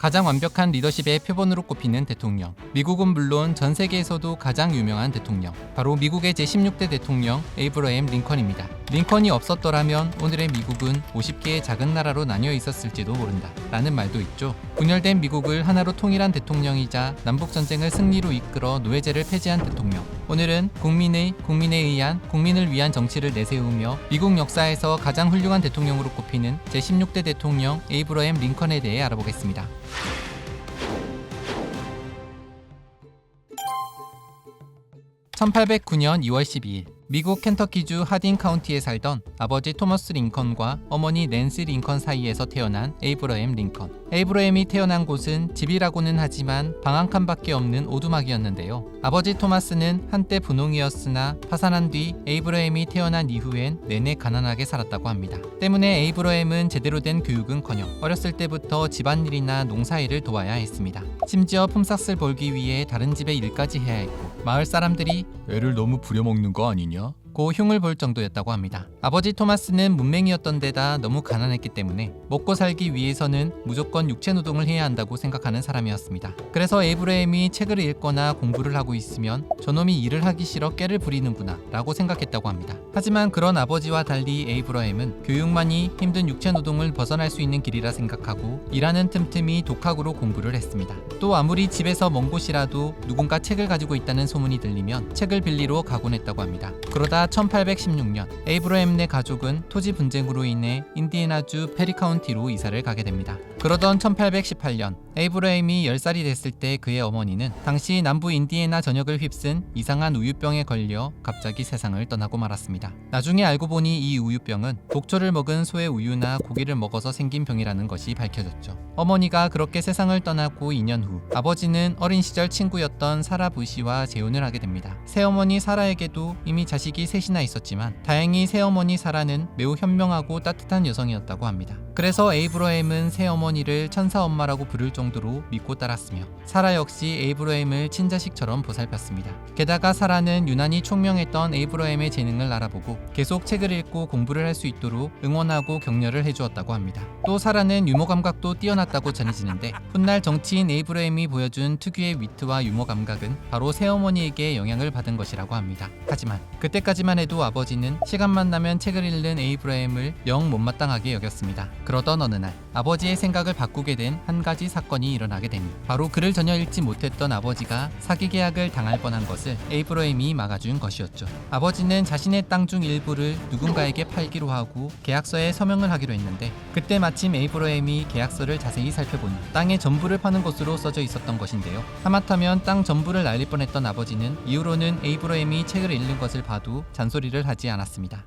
가장 완벽한 리더십의 표본으로 꼽히는 대통령. 미국은 물론 전 세계에서도 가장 유명한 대통령. 바로 미국의 제16대 대통령 에이브러햄 링컨입니다. 링컨이 없었더라면 오늘의 미국은 50개의 작은 나라로 나뉘어 있었을지도 모른다 라는 말도 있죠. 분열된 미국을 하나로 통일한 대통령이자 남북전쟁을 승리로 이끌어 노예제를 폐지한 대통령. 오늘은 국민에 의한 국민을 위한 정치를 내세우며 미국 역사에서 가장 훌륭한 대통령으로 꼽히는 제16대 대통령 에이브러햄 링컨에 대해 알아보겠습니다. 1809년 2월 12일 미국 켄터키주 하딘 카운티에 살던 아버지 토머스 링컨과 어머니 낸시 링컨 사이에서 태어난 에이브러햄 링컨. 에이브러햄이 태어난 곳은 집이라고는 하지만 방 한 칸밖에 없는 오두막이었는데요. 아버지 토마스는 한때 분홍이었으나 파산한 뒤 에이브러햄이 태어난 이후엔 내내 가난하게 살았다고 합니다. 때문에 에이브러햄은 제대로 된 교육은커녕 어렸을 때부터 집안일이나 농사일을 도와야 했습니다. 심지어 품삯을 벌기 위해 다른 집의 일까지 해야 했고 마을 사람들이 애를 너무 부려먹는 거 아니냐? 고 흉을 볼 정도였다고 합니다. 아버지 토마스는 문맹이었던 데다 너무 가난했기 때문에 먹고 살기 위해서는 무조건 육체노동을 해야 한다고 생각하는 사람이었습니다. 그래서 에이브러햄이 책을 읽거나 공부를 하고 있으면 저놈이 일을 하기 싫어 깨를 부리는구나 라고 생각했다고 합니다. 하지만 그런 아버지와 달리 에이브러햄은 교육만이 힘든 육체노동을 벗어날 수 있는 길이라 생각하고 일하는 틈틈이 독학으로 공부를 했습니다. 또 아무리 집에서 먼 곳이라도 누군가 책을 가지고 있다는 소문이 들리면 책을 빌리러 가곤 했다고 합니다. 그러다 1816년 에이브러햄네 가족은 토지 분쟁으로 인해 인디애나주 페리 카운티로 이사를 가게 됩니다. 그러던 1818년 에이브러햄이 10살이 됐을 때 그의 어머니는 당시 남부 인디애나 전역을 휩쓴 이상한 우유병에 걸려 갑자기 세상을 떠나고 말았습니다. 나중에 알고 보니 이 우유병은 독초를 먹은 소의 우유나 고기를 먹어서 생긴 병이라는 것이 밝혀졌죠. 어머니가 그렇게 세상을 떠나고 2년 후 아버지는 어린 시절 친구였던 사라 부시와 재혼을 하게 됩니다. 새어머니 사라에게도 이미 자식이 셋이나 있었지만 다행히 새어머니 사라는 매우 현명하고 따뜻한 여성이었다고 합니다. 그래서 에이브러햄은 새어머니를 천사엄마라고 부를 정도로 믿고 따랐으며 사라 역시 에이브러햄을 친자식처럼 보살폈습니다. 게다가 사라는 유난히 총명했던 에이브러햄의 재능을 알아보고 계속 책을 읽고 공부를 할 수 있도록 응원하고 격려를 해주었다고 합니다. 또 사라는 유머 감각도 뛰어났다고 전해지는데 훗날 정치인 에이브러햄이 보여준 특유의 위트와 유머 감각은 바로 새어머니에게 영향을 받은 것이라고 합니다. 하지만 그때까지만 해도 아버지는 시간만 나면 책을 읽는 에이브러햄을 영 못마땅하게 여겼습니다. 그러던 어느 날 아버지의 생각을 바꾸게 된 한 가지 사건이 일어나게 되니 바로 글을 전혀 읽지 못했던 아버지가 사기 계약을 당할 뻔한 것을 에이브러햄이 막아준 것이었죠. 아버지는 자신의 땅 중 일부를 누군가에게 팔기로 하고 계약서에 서명을 하기로 했는데 그때 마침 에이브러햄이 계약서를 자세히 살펴보니 땅의 전부를 파는 것으로 써져 있었던 것인데요. 하마터면 땅 전부를 날릴 뻔했던 아버지는 이후로는 에이브러햄이 책을 읽는 것을 봐도 잔소리를 하지 않았습니다.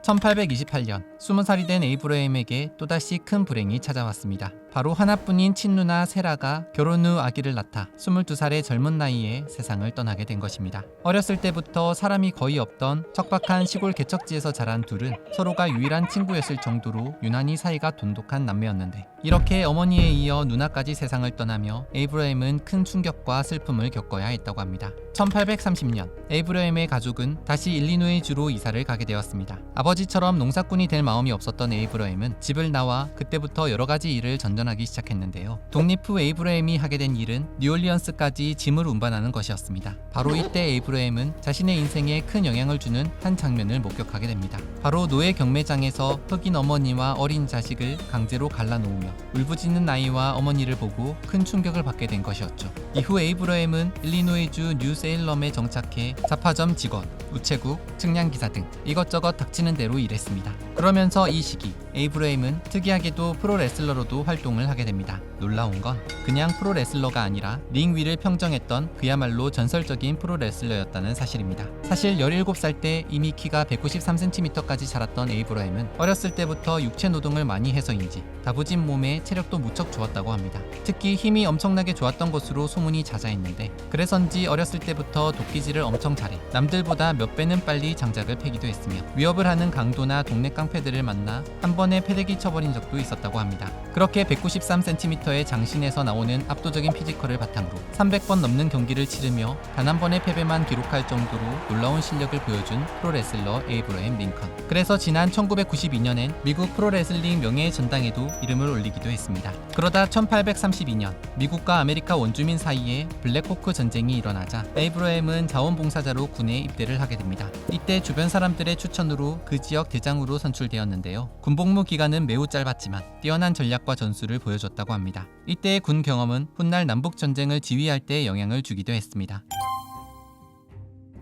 1828년 20살이 된 에이브러햄에게 또다시 큰 불행이 찾아왔습니다. 바로 하나뿐인 친누나 세라가 결혼 후 아기를 낳다 22살의 젊은 나이에 세상을 떠나게 된 것입니다. 어렸을 때부터 사람이 거의 없던 척박한 시골 개척지에서 자란 둘은 서로가 유일한 친구였을 정도로 유난히 사이가 돈독한 남매였는데 이렇게 어머니에 이어 누나까지 세상을 떠나며 에이브러햄은 큰 충격과 슬픔을 겪어야 했다고 합니다. 1830년 에이브러햄의 가족은 다시 일리노이주로 이사를 가게 되었습니다. 아버지처럼 농사꾼이 될 마음이 없었던 에이브러햄은 집을 나와 그때부터 여러 가지 일을 전전하기 시작했는데요. 독립 후 에이브러햄이 하게 된 일은 뉴올리언스까지 짐을 운반하는 것이었습니다. 바로 이때 에이브러햄은 자신의 인생에 큰 영향을 주는 한 장면을 목격하게 됩니다. 바로 노예 경매장에서 흑인 어머니와 어린 자식을 강제로 갈라놓으며 울부짖는 아이와 어머니를 보고 큰 충격을 받게 된 것이었죠. 이후 에이브러햄은 일리노이주 뉴세일럼에 정착해 잡화점 직원, 우체국, 측량기사 등 이것저것 닥치는 대로 일했습니다. 그러면서 이 시기 에이브러햄은 특이하게도 프로레슬러로도 활동을 하게 됩니다. 놀라운 건 그냥 프로레슬러가 아니라 링 위를 평정했던 그야말로 전설적인 프로레슬러였다는 사실입니다. 사실 17살 때 이미 키가 193cm까지 자랐던 에이브러햄은 어렸을 때부터 육체 노동을 많이 해서인지 다부진 몸에 체력도 무척 좋았다고 합니다. 특히 힘이 엄청나게 좋았던 것으로 소문이 자자했는데 그래서인지 어렸을 때부터 도끼질을 엄청 잘해 남들보다 몇 배는 빨리 장작을 패기도 했으며 위협을 하는 강도나 동네 깡패들을 만나 한 번 번에 패대기 쳐버린 적도 있었다고 합니다. 그렇게 193cm의 장신에서 나오는 압도적인 피지컬을 바탕으로 300번 넘는 경기를 치르며 단 한 번의 패배만 기록할 정도로 놀라운 실력을 보여준 프로레슬러 에이브러햄 링컨. 그래서 지난 1992년엔 미국 프로레슬링 명예의 전당에도 이름을 올리기도 했습니다. 그러다 1832년 미국과 아메리카 원주민 사이에 블랙호크 전쟁이 일어나자 에이브러햄은 자원봉사자로 군에 입대를 하게 됩니다. 이때 주변 사람들의 추천으로 그 지역 대장으로 선출되었는데요. 군복무 기간은 매우 짧았지만 뛰어난 전략과 전술을 보여줬다고 합니다. 이때의 군 경험은 훗날 남북전쟁을 지휘할 때 영향을 주기도 했습니다.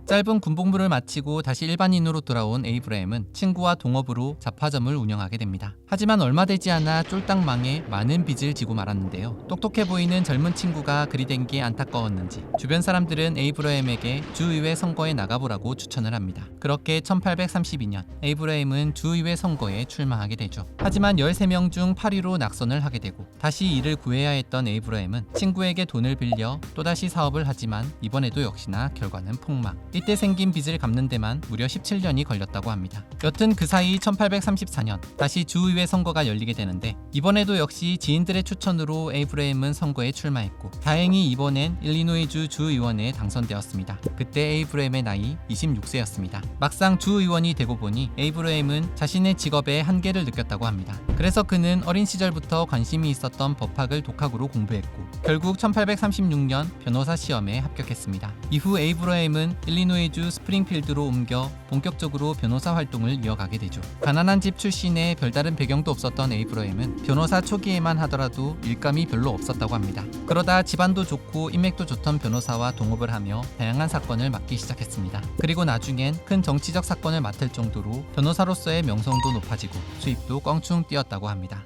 짧은 군복무를 마치고 다시 일반인으로 돌아온 에이브러햄은 친구와 동업으로 잡화점을 운영하게 됩니다. 하지만 얼마 되지 않아 쫄딱 망해 많은 빚을 지고 말았는데요. 똑똑해 보이는 젊은 친구가 그리 된 게 안타까웠는지 주변 사람들은 에이브러햄에게 주의회 선거에 나가보라고 추천을 합니다. 그렇게 1832년 에이브러햄은 주의회 선거에 출마하게 되죠. 하지만 13명 중 8위로 낙선을 하게 되고 다시 일을 구해야 했던 에이브러햄은 친구에게 돈을 빌려 또다시 사업을 하지만 이번에도 역시나 결과는 폭망. 이때 생긴 빚을 갚는 데만 무려 17년이 걸렸다고 합니다. 여튼 그 사이 1834년 다시 주의회 선거가 열리게 되는데 이번에도 역시 지인들의 추천으로 에이브러햄은 선거에 출마했고 다행히 이번엔 일리노이주 주의원에 당선되었습니다. 그때 에이브러햄의 나이 26세였습니다. 막상 주의원이 되고 보니 에이브러햄은 자신의 직업에 한계를 느꼈다고 합니다. 그래서 그는 어린 시절부터 관심이 있었던 법학을 독학으로 공부했고 결국 1836년 변호사 시험에 합격했습니다. 이후 에이브러햄은 일리노이주 스프링필드로 옮겨 본격적으로 변호사 활동을 이어가게 되죠. 가난한 집 출신의 별다른 배경도 없었던 에이브러햄은 변호사 초기에만 하더라도 일감이 별로 없었다고 합니다. 그러다 집안도 좋고 인맥도 좋던 변호사와 동업을 하며 다양한 사건을 맡기 시작했습니다. 그리고 나중엔 큰 정치적 사건을 맡을 정도로 변호사로서의 명성도 높아지고 수입도 껑충 뛰었다고 합니다.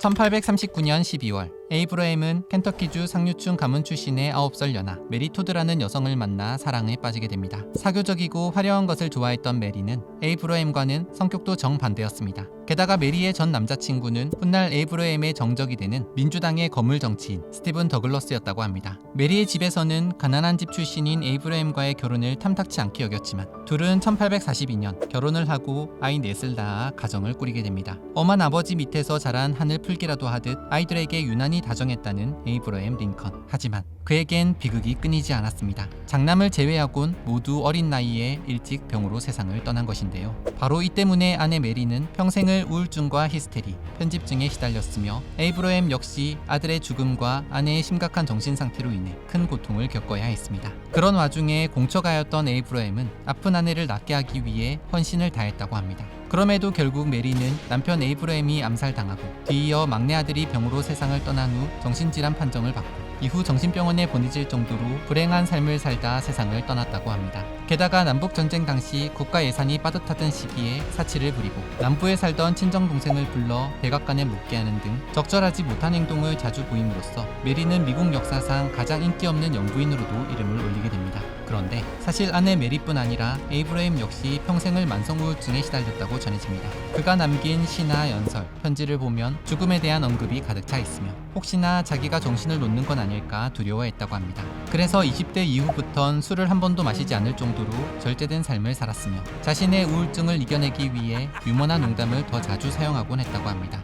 1839년 12월 에이브러햄은 켄터키주 상류층 가문 출신의 9살 연하 메리 토드라는 여성을 만나 사랑에 빠지게 됩니다. 사교적이고 화려한 것을 좋아했던 메리는 에이브러햄과는 성격도 정반대였습니다. 게다가 메리의 전 남자친구는 훗날 에이브러햄의 정적이 되는 민주당의 거물 정치인 스티븐 더글러스였다고 합니다. 메리의 집에서는 가난한 집 출신인 에이브러햄과의 결혼을 탐탁치 않게 여겼지만 둘은 1842년 결혼을 하고 아이 넷을 낳아 가정을 꾸리게 됩니다. 엄한 아버지 밑에서 자란 하늘 풀기라도 하듯 아이들에게 유난히 다정했다는 에이브러햄 링컨. 하지만 그에겐 비극이 끊이지 않았습니다. 장남을 제외하곤 모두 어린 나이에 일찍 병으로 세상을 떠난 것인데요. 바로 이 때문에 아내 메리는 평생을 우울증과 히스테리, 편집증에 시달렸으며 에이브러햄 역시 아들의 죽음과 아내의 심각한 정신 상태로 인해 큰 고통을 겪어야 했습니다. 그런 와중에 공처가였던 에이브러햄은 아픈 아내를 낫게 하기 위해 헌신을 다했다고 합니다. 그럼에도 결국 메리는 남편 에이브러햄이 암살당하고 뒤이어 막내 아들이 병으로 세상을 떠난 후 정신질환 판정을 받고 이후 정신병원에 보내질 정도로 불행한 삶을 살다 세상을 떠났다고 합니다. 게다가 남북전쟁 당시 국가 예산이 빠듯하던 시기에 사치를 부리고 남부에 살던 친정동생을 불러 백악관에 묵게 하는 등 적절하지 못한 행동을 자주 보임으로써 메리는 미국 역사상 가장 인기 없는 영부인으로도 이름을 올리게 됩니다. 그런데 사실 아내 메리뿐 아니라 에이브러햄 역시 평생을 만성우울증에 시달렸다고 전해집니다. 그가 남긴 시나 연설, 편지를 보면 죽음에 대한 언급이 가득 차 있으며 혹시나 자기가 정신을 놓는 건 아닐까 두려워했다고 합니다. 그래서 20대 이후부턴 술을 한 번도 마시지 않을 정도로 절제된 삶을 살았으며 자신의 우울증을 이겨내기 위해 유머나 농담을 더 자주 사용하곤 했다고 합니다.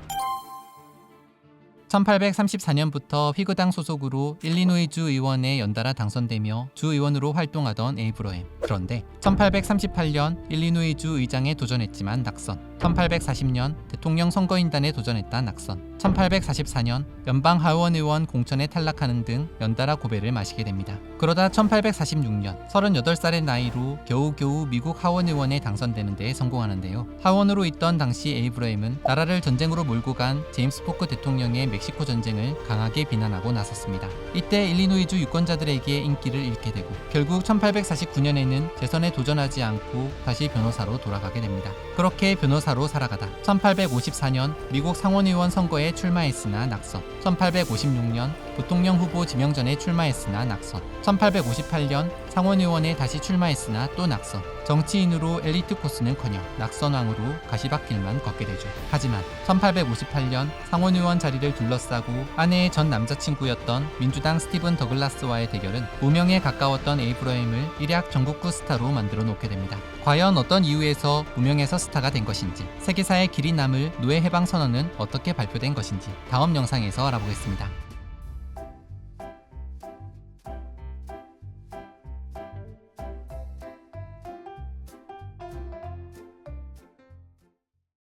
1834년부터 휘그당 소속으로 일리노이주 의원에 연달아 당선되며 주의원으로 활동하던 에이브러햄. 그런데 1838년 일리노이주 의장에 도전했지만 낙선, 1840년 대통령 선거인단에 도전했다 낙선, 1844년 연방 하원 의원 공천에 탈락하는 등 연달아 고배를 마시게 됩니다. 그러다 1846년 38살의 나이로 겨우겨우 미국 하원 의원에 당선되는 데 성공하는데요. 하원으로 있던 당시 에이브러햄은 나라를 전쟁으로 몰고 간 제임스 포크 대통령의 멕시코 전쟁을 강하게 비난하고 나섰습니다. 이때 일리노이주 유권자들에게 인기를 잃게 되고 결국 1849년에는 재선에 도전하지 않고 다시 변호사로 돌아가게 됩니다. 그렇게 변호사로 살아가다 1854년 미국 상원의원 선거에 출마했으나 낙선, 1856년 부통령 후보 지명전에 출마했으나 낙선, 1858년 상원의원에 다시 출마했으나 또 낙선, 정치인으로 엘리트 코스는커녕 낙선왕으로 가시밭길만 걷게 되죠. 하지만 1858년 상원 의원 자리를 둘러싸고 아내의 전 남자친구였던 민주당 스티븐 더글라스와의 대결은 무명에 가까웠던 에이브러햄을 일약 전국구 스타로 만들어 놓게 됩니다. 과연 어떤 이유에서 무명에서 스타가 된 것인지, 세계사의 길이 남을 노예 해방 선언은 어떻게 발표된 것인지 다음 영상에서 알아보겠습니다.